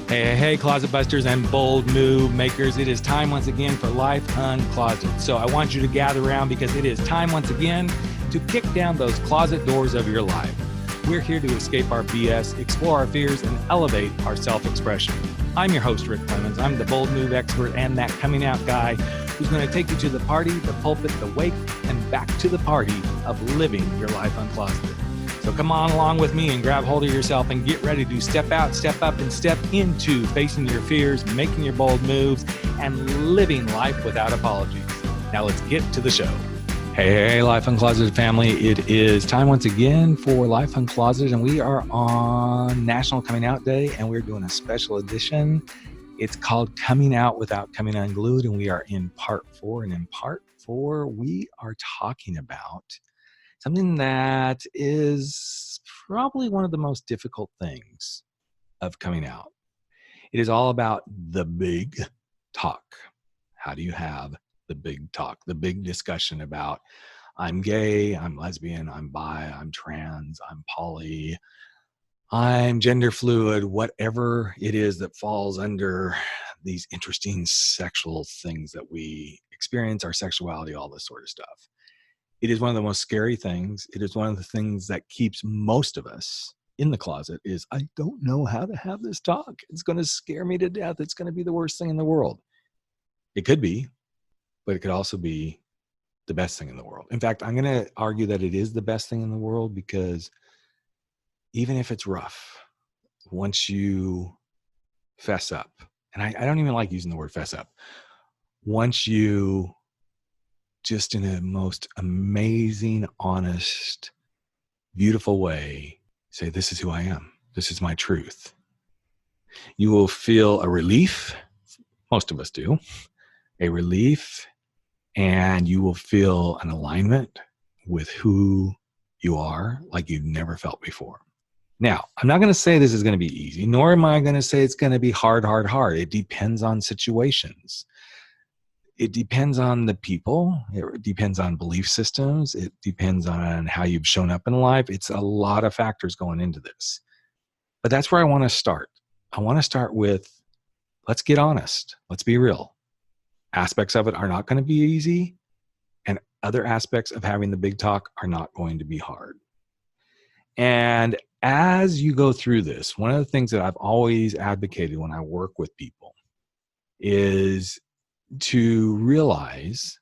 Hey, closet busters and bold move makers. It is time once again for Life Uncloseted. So I want you to gather around because it is time once again to kick down those closet doors of your life. We're here to escape our BS, explore our fears, and elevate our self-expression. I'm your host, Rick Clemens. I'm the bold move expert and that coming out guy who's going to take you to the party, the pulpit, the wake, and back to the party of living your life uncloseted. So come on along with me and grab hold of yourself and get ready to step out, step up, and step into facing your fears, making your bold moves, and living life without apologies. Now let's get to the show. Hey, Life Uncloseted family. It is time once again for Life Uncloseted, and we are on National Coming Out Day, and we're doing a special edition. It's called Coming Out Without Coming Unglued, and we are in part 4. And in part 4, we are talking about something that is probably one of the most difficult things of coming out. It is all about the big talk. How do you have the big talk, the big discussion about I'm gay, I'm lesbian, I'm bi, I'm trans, I'm poly, I'm gender fluid, whatever it is that falls under these interesting sexual things that we experience, our sexuality, all this sort of stuff. It is one of the most scary things. It is one of the things that keeps most of us in the closet is, I don't know how to have this talk. It's going to scare me to death. It's going to be the worst thing in the world. It could be, but it could also be the best thing in the world. In fact, I'm going to argue that it is the best thing in the world because even if it's rough, once you fess up, and I don't even like using the word fess up, once you just in a most amazing, honest, beautiful way, say, this is who I am. This is my truth. You will feel a relief. Most of us do. A relief. And you will feel an alignment with who you are like you've never felt before. Now, I'm not going to say this is going to be easy, nor am I going to say it's going to be hard. It depends on situations. It depends on the people. It depends on belief systems. It depends on how you've shown up in life. It's a lot of factors going into this. But that's where I want to start. I want to start with, let's get honest. Let's be real. Aspects of it are not going to be easy, and other aspects of having the big talk are not going to be hard. And as you go through this, one of the things that I've always advocated when I work with people is to realize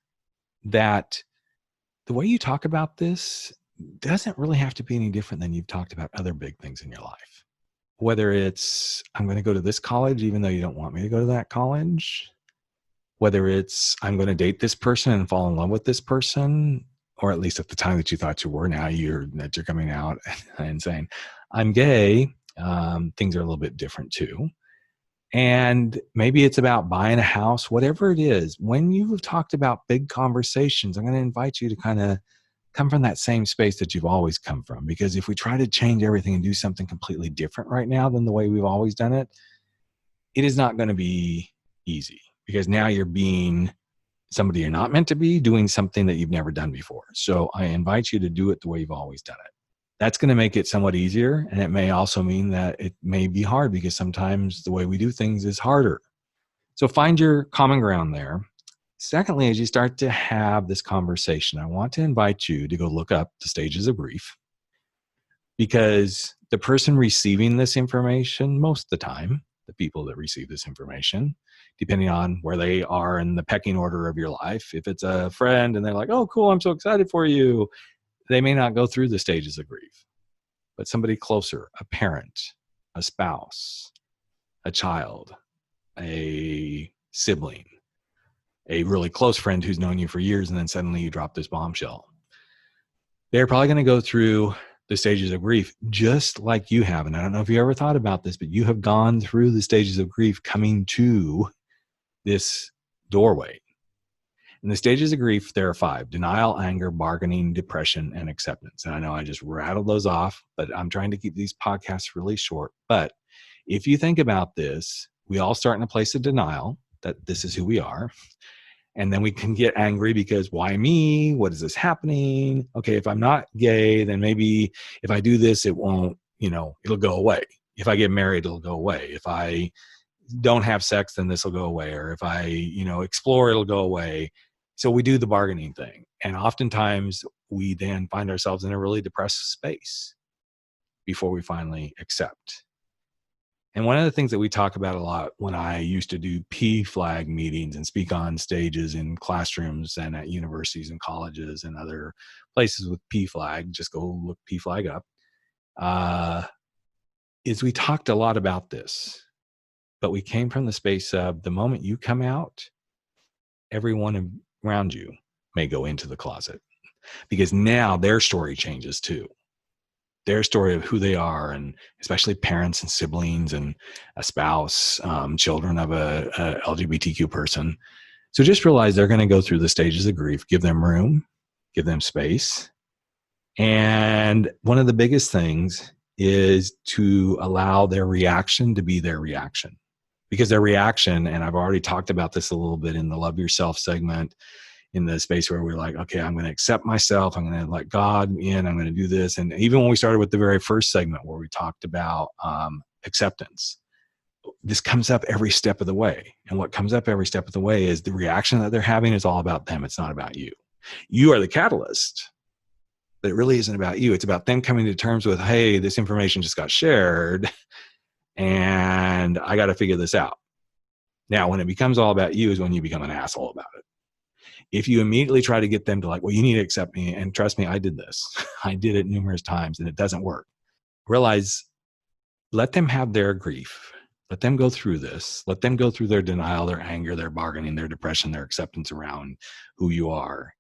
that the way you talk about this doesn't really have to be any different than you've talked about other big things in your life. Whether it's, I'm going to go to this college even though you don't want me to go to that college. Whether it's, I'm going to date this person and fall in love with this person, or at least at the time that you thought you were, now you're coming out and saying, I'm gay. Things are a little bit different too. And maybe it's about buying a house, whatever it is. When you've talked about big conversations, I'm going to invite you to kind of come from that same space that you've always come from. Because if we try to change everything and do something completely different right now than the way we've always done it, it is not going to be easy. Because now you're being somebody you're not meant to be, doing something that you've never done before. So I invite you to do it the way you've always done it. That's going to make it somewhat easier. And it may also mean that it may be hard because sometimes the way we do things is harder. So find your common ground there. Secondly, as you start to have this conversation, I want to invite you to go look up the stages of grief, because the person receiving this information, most of the time, the people that receive this information, depending on where they are in the pecking order of your life, if it's a friend and they're like, oh, cool, I'm so excited for you, they may not go through the stages of grief. But somebody closer, a parent, a spouse, a child, a sibling, a really close friend who's known you for years, and then suddenly you drop this bombshell. They're probably going to go through the stages of grief just like you have. And I don't know if you ever thought about this, but you have gone through the stages of grief coming to this doorway. In the stages of grief, there are 5: denial, anger, bargaining, depression, and acceptance. And I know I just rattled those off, but I'm trying to keep these podcasts really short. But if you think about this, we all start in a place of denial that this is who we are. And then we can get angry because why me? What is this happening? Okay, if I'm not gay, then maybe if I do this, it won't, it'll go away. If I get married, it'll go away. If I don't have sex, then this will go away. Or if I, explore, it'll go away. So we do the bargaining thing. And oftentimes we then find ourselves in a really depressed space before we finally accept. And one of the things that we talk about a lot when I used to do PFLAG meetings and speak on stages in classrooms and at universities and colleges and other places with PFLAG, just go look PFLAG up, is we talked a lot about this. But we came from the space of the moment you come out, everyone around you may go into the closet, because now their story changes too. Their story of who they are, and especially parents and siblings and a spouse, children of a LGBTQ person. So just realize they're going to go through the stages of grief. Give them room, give them space. And one of the biggest things is to allow their reaction to be their reaction. Because their reaction, and I've already talked about this a little bit in the Love Yourself segment, in the space where we're like, okay, I'm going to accept myself. I'm going to let God in. I'm going to do this. And even when we started with the very first segment where we talked about acceptance, this comes up every step of the way. And what comes up every step of the way is the reaction that they're having is all about them. It's not about you. You are the catalyst, but it really isn't about you. It's about them coming to terms with, hey, this information just got shared and I got to figure this out. Now, when it becomes all about you is when you become an asshole about it. If you immediately try to get them to like, well, you need to accept me, and trust me, I did this. I did it numerous times and it doesn't work. Realize, let them have their grief. Let them go through this. Let them go through their denial, their anger, their bargaining, their depression, their acceptance around who you are,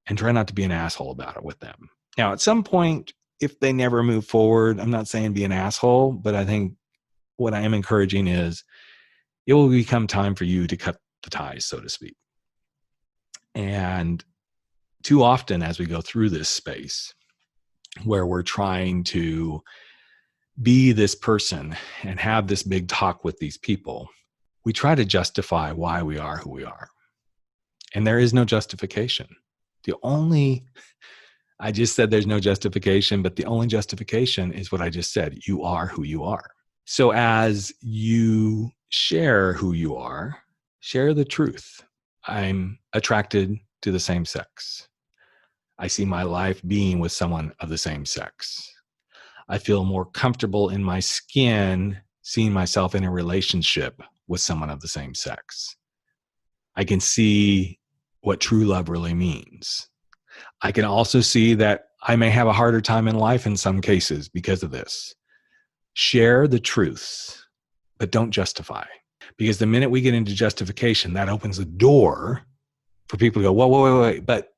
and try not to be an asshole about it with them. Now, at some point, if they never move forward, I'm not saying be an asshole, but I think what I am encouraging is it will become time for you to cut the ties, so to speak. And too often as we go through this space where we're trying to be this person and have this big talk with these people, we try to justify why we are who we are. And there is no justification. I just said there's no justification, but the only justification is what I just said. You are who you are. So as you share who you are, share the truth. I'm attracted to the same sex. I see my life being with someone of the same sex. I feel more comfortable in my skin seeing myself in a relationship with someone of the same sex. I can see what true love really means. I can also see that I may have a harder time in life in some cases because of this. Share the truths, but don't justify. Because the minute we get into justification, that opens the door for people to go, whoa, wait. But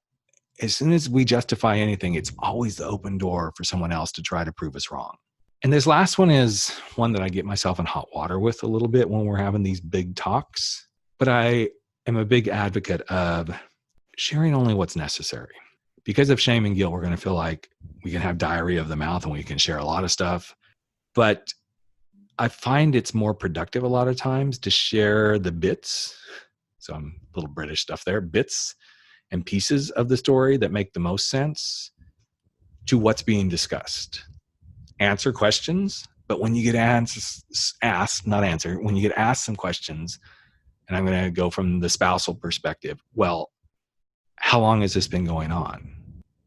as soon as we justify anything, it's always the open door for someone else to try to prove us wrong. And this last one is one that I get myself in hot water with a little bit when we're having these big talks. But I am a big advocate of sharing only what's necessary. Because of shame and guilt, we're going to feel like we can have diarrhea of the mouth and we can share a lot of stuff. But I find it's more productive a lot of times to share the bits. So I'm a little British stuff there, bits and pieces of the story that make the most sense to what's being discussed. Answer questions, but when you get when you get asked some questions, and I'm going to go from the spousal perspective, well, how long has this been going on?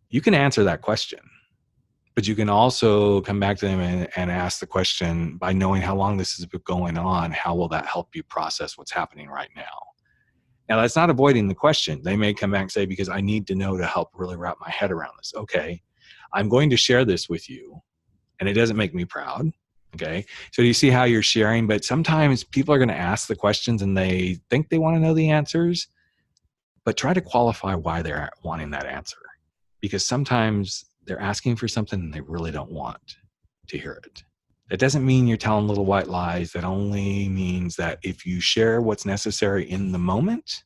You can answer that question, but you can also come back to them and ask the question, by knowing how long this has been going on, how will that help you process what's happening right now? Now, that's not avoiding the question. They may come back and say, because I need to know to help really wrap my head around this. Okay, I'm going to share this with you, and it doesn't make me proud. Okay, so you see how you're sharing, but sometimes people are going to ask the questions and they think they want to know the answers, but try to qualify why they're wanting that answer. Because sometimes they're asking for something and they really don't want to hear it. That doesn't mean you're telling little white lies. That only means that if you share what's necessary in the moment,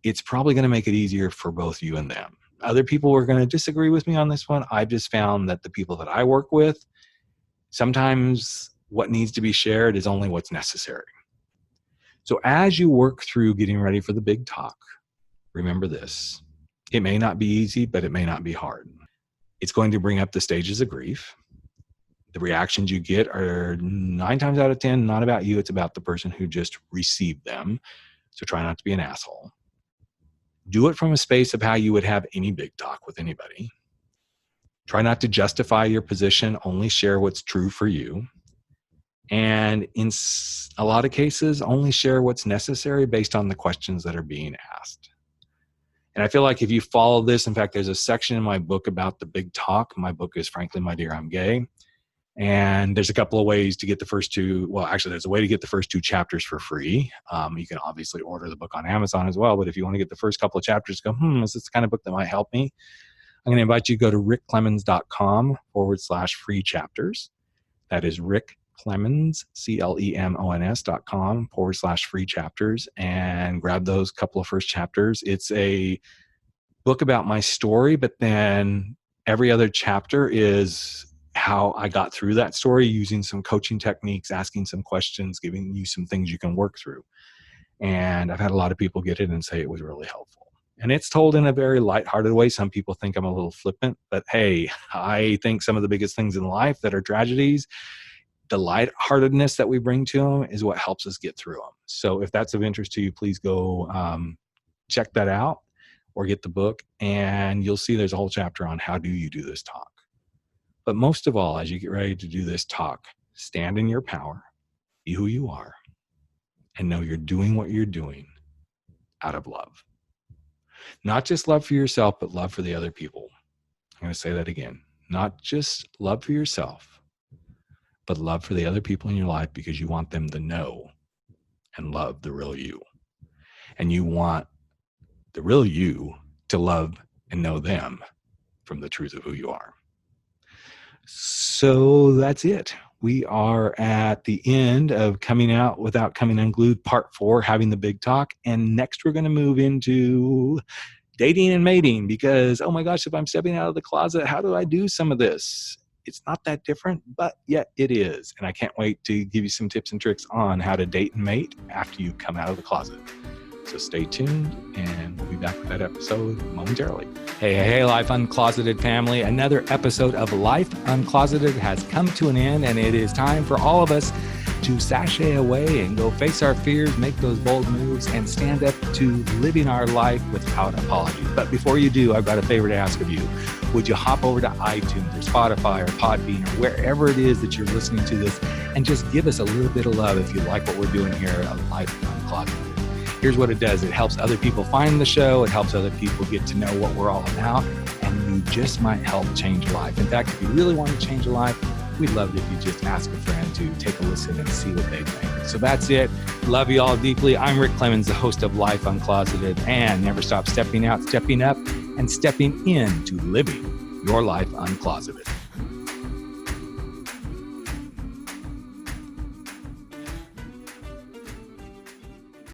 it's probably going to make it easier for both you and them. Other people are going to disagree with me on this one. I've just found that the people that I work with, sometimes what needs to be shared is only what's necessary. So as you work through getting ready for the big talk, remember this. It may not be easy, but it may not be hard. It's going to bring up the stages of grief. The reactions you get are 9 times out of 10 not about you. It's about the person who just received them. So try not to be an asshole. Do it from a space of how you would have any big talk with anybody. Try not to justify your position. Only share what's true for you. And in a lot of cases, only share what's necessary based on the questions that are being asked. And I feel like if you follow this, in fact, there's a section in my book about the big talk. My book is Frankly, My Dear, I'm Gay. And there's a couple of ways to get the first two. Well, actually, there's a way to get the first 2 chapters for free. You can obviously order the book on Amazon as well. But if you want to get the first couple of chapters, go, is this the kind of book that might help me? I'm going to invite you to go to rickclemens.com/free chapters. That is Rick Clemens, CLEMONS.com/free chapters, and grab those couple of first chapters. It's a book about my story, but then every other chapter is how I got through that story using some coaching techniques, asking some questions, giving you some things you can work through. And I've had a lot of people get it and say it was really helpful. And it's told in a very lighthearted way. Some people think I'm a little flippant, but hey, I think some of the biggest things in life that are tragedies, the lightheartedness that we bring to them is what helps us get through them. So if that's of interest to you, please go check that out or get the book, and you'll see there's a whole chapter on how do you do this talk. But most of all, as you get ready to do this talk, stand in your power, be who you are, and know you're doing what you're doing out of love. Not just love for yourself, but love for the other people. I'm going to say that again. Not just love for yourself, but love for the other people in your life, because you want them to know and love the real you. And you want the real you to love and know them from the truth of who you are. So that's it. We are at the end of Coming Out Without Coming Unglued, Part 4, having the big talk. And next we're going to move into dating and mating, because, oh my gosh, if I'm stepping out of the closet, how do I do some of this? It's not that different, but yet it is. And I can't wait to give you some tips and tricks on how to date and mate after you come out of the closet. So stay tuned, and we'll be back with that episode momentarily. Hey, Life Uncloseted family. Another episode of Life Uncloseted has come to an end, and it is time for all of us to sashay away and go face our fears, make those bold moves, and stand up to living our life without apology. But before you do, I've got a favor to ask of you. Would you hop over to iTunes or Spotify or Podbean or wherever it is that you're listening to this, and just give us a little bit of love if you like what we're doing here at Life Uncloseted. Here's what it does. It helps other people find the show. It helps other people get to know what we're all about. And you just might help change a life. In fact, if you really want to change a life, we'd love it if you just ask a friend to take a listen and see what they think. So that's it. Love you all deeply. I'm Rick Clemens, the host of Life Uncloseted, and never stop stepping out, stepping up, and stepping into living your life uncloseted.